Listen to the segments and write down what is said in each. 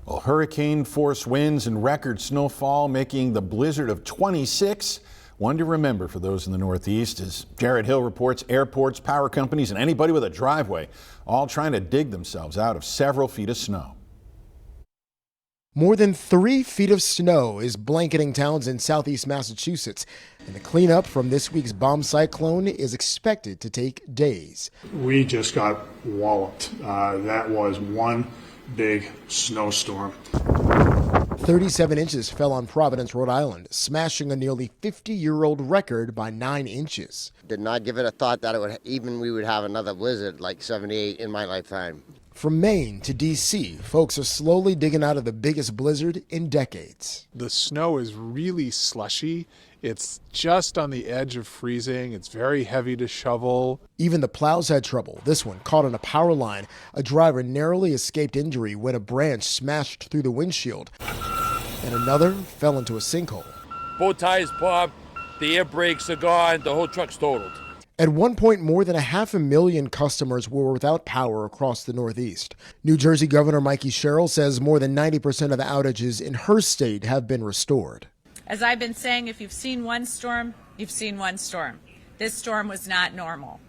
Well, hurricane-force winds and record snowfall making the blizzard of 26 one to remember for those in the Northeast. As Jared Hill reports, airports, power companies, and anybody with a driveway all trying to dig themselves out of several feet of snow. More than 3 feet of snow is blanketing towns in southeast Massachusetts, and the cleanup from this week's bomb cyclone is expected to take days. We just got walloped. That was one big snowstorm. 37 inches fell on Providence, Rhode Island, smashing a nearly 50-year-old record by 9 inches. Did not give it a thought that we would have another blizzard like 78 in my lifetime. From Maine to D.C., folks are slowly digging out of the biggest blizzard in decades. The snow is really slushy. It's just on the edge of freezing. It's very heavy to shovel. Even the plows had trouble. This one caught on a power line. A driver narrowly escaped injury when a branch smashed through the windshield, and another fell into a sinkhole. Both tires popped, the air brakes are gone, the whole truck's totaled. At one point, more than 500,000 customers were without power across the Northeast. New Jersey Governor Mikey Sherrill says more than 90% of the outages in her state have been restored. As I've been saying, if you've seen one storm, you've seen one storm. This storm was not normal.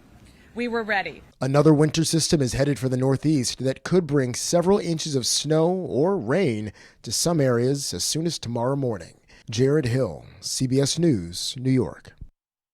We were ready. Another winter system is headed for the Northeast that could bring several inches of snow or rain to some areas as soon as tomorrow morning. Jared Hill, CBS News, New York.